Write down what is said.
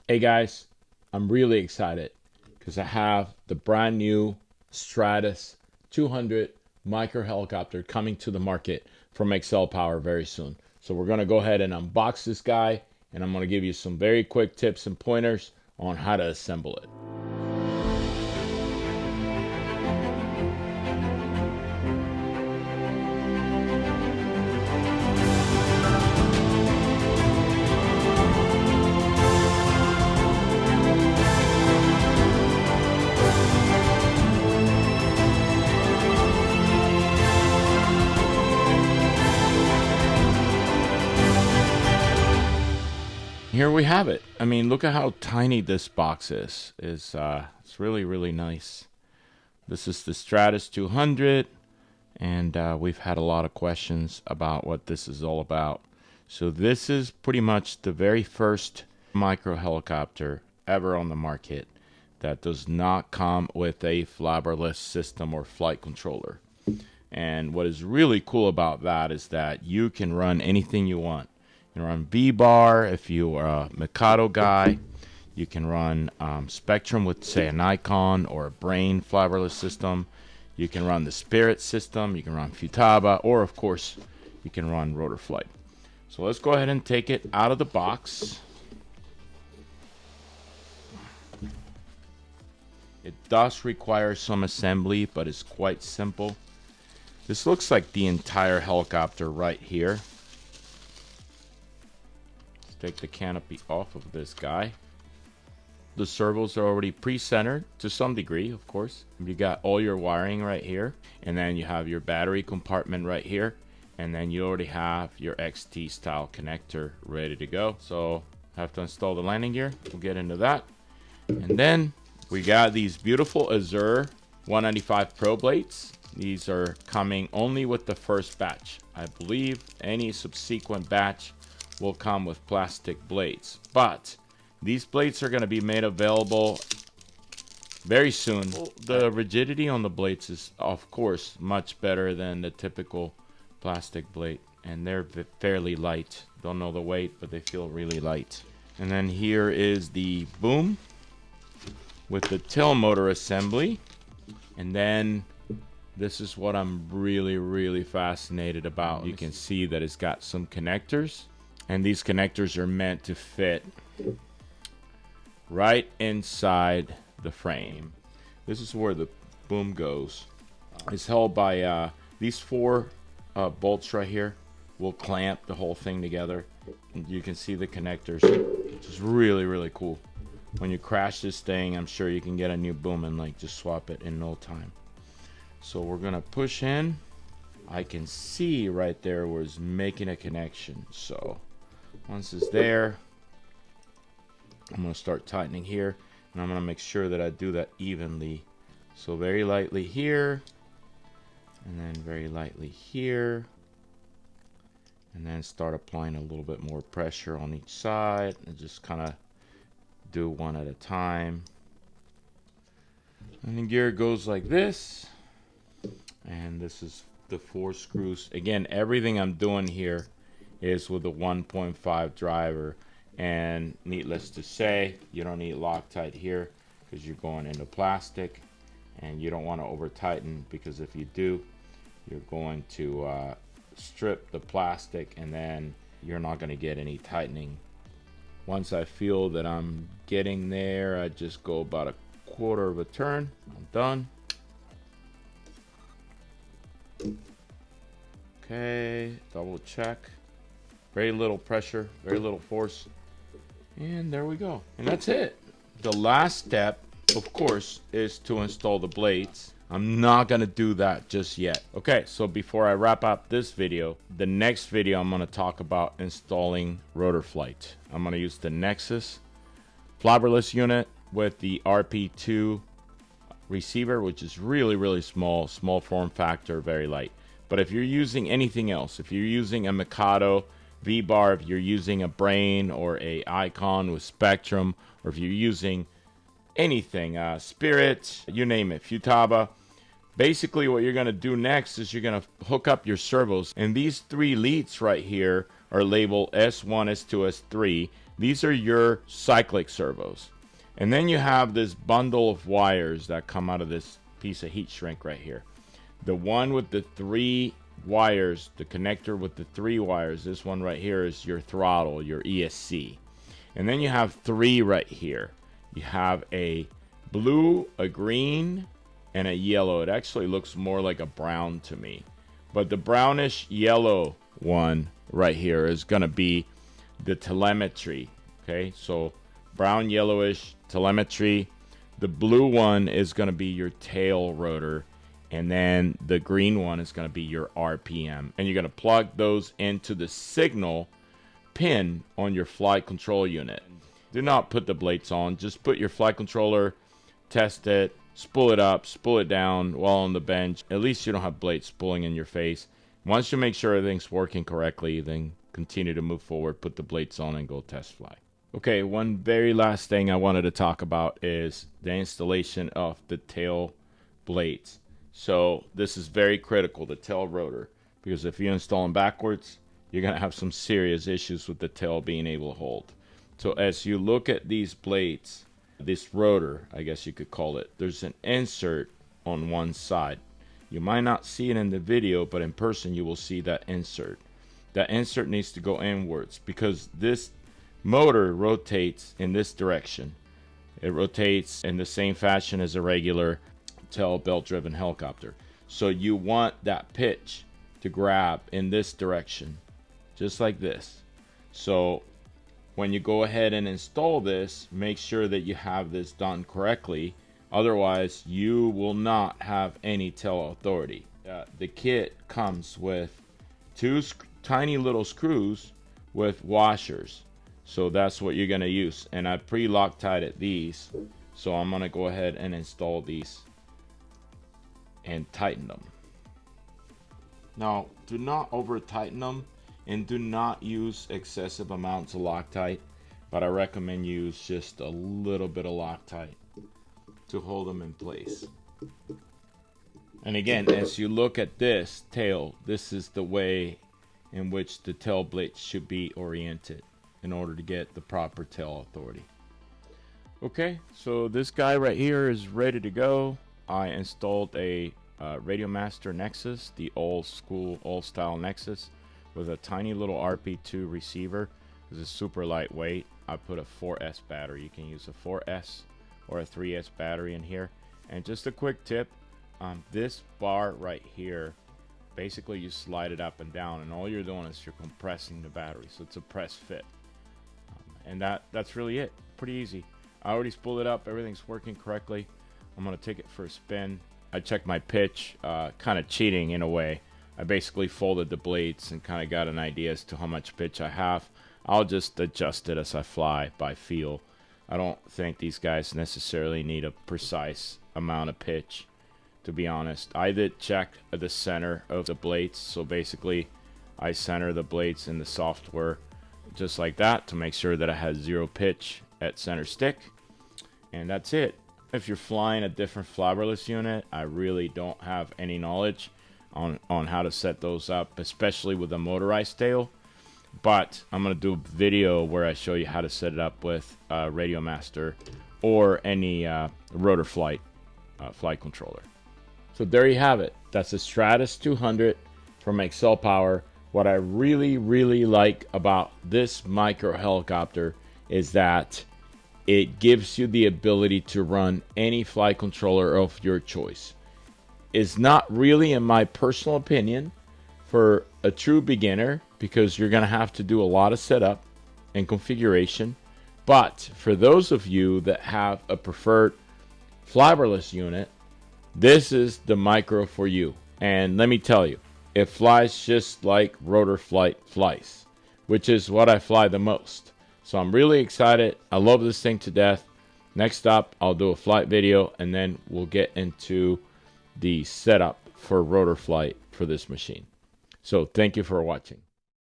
Hey guys, I'm really excited because I have the brand new Stratus 200 micro helicopter coming to the market from XLPower very soon. So we're going to go ahead and unbox this guy, and I'm going to give you some very quick tips and pointers on how to assemble it. Here we have it. I mean, look at how tiny this box is. It's really nice. This is the Stratus 200, and we've had a lot of questions about what this is all about. So this is pretty much the very first micro helicopter ever on the market that does not come with a flabberless system or flight controller. And what is really cool about that is that you can run anything you want. You can run V-bar if you are a Mikado guy. You can run Spectrum with, say, an Icon or a Brain flabberless system. You can run the Spirit system. You can run Futaba, or of course, you can run Rotor Flight. So let's go ahead and take it out of the box. It does require some assembly, but it's quite simple. This looks like the entire helicopter right here. Let's take the canopy off of this guy. The servos are already pre-centered to some degree, of course. You got all your wiring right here, and then you have your battery compartment right here, and then you already have your XT style connector ready to go. So have to install the landing gear. We'll get into that. And then we got these beautiful Azure 195 Pro blades. These are coming only with the first batch. I believe any subsequent batch will come with plastic blades, but these blades are going to be made available very soon. The rigidity on the blades is, of course, much better than the typical plastic blade, and they're fairly light. Don't know the weight, but they feel really light. And then here is the boom with the tail motor assembly, and then this is what I'm really fascinated about. You can see that it's got some connectors, and these connectors are meant to fit right inside the frame. This is where the boom goes. It's held by these four bolts right here. Will clamp the whole thing together, and you can see the connectors, which is really cool. When you crash this thing, I'm sure you can get a new boom and like just swap it in no time. So we're gonna push in. I can see right there where it's making a connection. So once it's there, I'm gonna start tightening here, and I'm gonna make sure that I do that evenly. So very lightly here, and then very lightly here, and then start applying a little bit more pressure on each side, and just kind of do one at a time. And the gear goes like this, and this is the 4 screws. Again, everything I'm doing here is with a 1.5 driver, and needless to say, you don't need Loctite here because you're going into plastic, and you don't want to over tighten, because if you do, you're going to strip the plastic, and then you're not going to get any tightening. Once I feel that I'm getting there, I just go about a quarter of a turn. I'm done. Okay, double check. Very little pressure, very little force. And there we go. And that's it. The last step, of course, is to install the blades. I'm not going to do that just yet. Okay, so before I wrap up this video, the next video I'm going to talk about installing rotor flight. I'm going to use the Nexus flabberless unit with the RP2 receiver, which is really small form factor, very light. But if you're using anything else, if you're using a Mikado V-bar, if you're using a Brain or a Icon with Spectrum, or if you're using anything, Spirit, you name it, Futaba, basically what you're going to do next is you're going to hook up your servos. And these 3 leads right here are labeled S1, S2, S3. These are your cyclic servos. And then you have this bundle of wires that come out of this piece of heat shrink right here. The one with the 3 wires, the connector with the 3 wires, this one right here is your throttle, your ESC. And then you have 3 right here. You have a blue, a green, and a yellow. It actually looks more like a brown to me. But the brownish yellow one right here is going to be the telemetry. Okay, so brown yellowish telemetry. The blue one is going to be your tail rotor, and then the green one is going to be your RPM. And you're going to plug those into the signal pin on your flight control unit. Do not put the blades on. Just put your flight controller, test it, spool it up, spool it down while on the bench. At least you don't have blades spooling in your face. Once you make sure everything's working correctly, then continue to move forward, put the blades on, and go test fly. Okay, one very last thing I wanted to talk about is the installation of the tail blades. So this is very critical, the tail rotor, because if you install them backwards, you're going to have some serious issues with the tail being able to hold. So as you look at these blades, this rotor, I guess you could call it, there's an insert on one side. You might not see it in the video, but in person you will see that insert. That insert needs to go inwards because this motor rotates in this direction. It rotates in the same fashion as a regular tail belt driven helicopter. So you want that pitch to grab in this direction, just like this. So when you go ahead and install this, make sure that you have this done correctly. Otherwise, you will not have any tail authority. The kit comes with 2 tiny little screws with washers. So that's what you're going to use. And I pre-Loctited these. So I'm going to go ahead and install these and tighten them. Now, do not over tighten them. And do not use excessive amounts of Loctite, but I recommend you use just a little bit of Loctite to hold them in place. And again, as you look at this tail, this is the way in which the tail blades should be oriented in order to get the proper tail authority. Okay, so this guy right here is ready to go. I installed a Radiomaster Nexus, the old school, old style Nexus, with a tiny little RP2 receiver. This is super lightweight. I put a 4S battery. You can use a 4S or a 3S battery in here. And just a quick tip, this bar right here, basically you slide it up and down, and all you're doing is you're compressing the battery, so it's a press fit. And that's really it. Pretty easy. I already spooled it up. Everything's working correctly. I'm gonna take it for a spin. I checked my pitch, kind of cheating in a way. I basically folded the blades and kind of got an idea as to how much pitch I have. I'll just adjust it as I fly by feel. I don't think these guys necessarily need a precise amount of pitch, to be honest. I did check the center of the blades, so basically I center the blades in the software just like that to make sure that I had 0 pitch at center stick, and that's it. If you're flying a different fiberless unit, I really don't have any knowledge on how to set those up, especially with a motorized tail. But I'm going to do a video where I show you how to set it up with Radiomaster or any rotor flight controller. So there you have it. That's the Stratus 200 from XLPower. What I really like about this micro helicopter is that it gives you the ability to run any flight controller of your choice. It's not really, in my personal opinion, for a true beginner, because you're going to have to do a lot of setup and configuration. But for those of you that have a preferred fiberless unit, this is the micro for you. And let me tell you, it flies just like rotor flight flies, which is what I fly the most. So I'm really excited. I love this thing to death. Next up, I'll do a flight video, and then we'll get into the setup for rotor flight for this machine. So thank you for watching.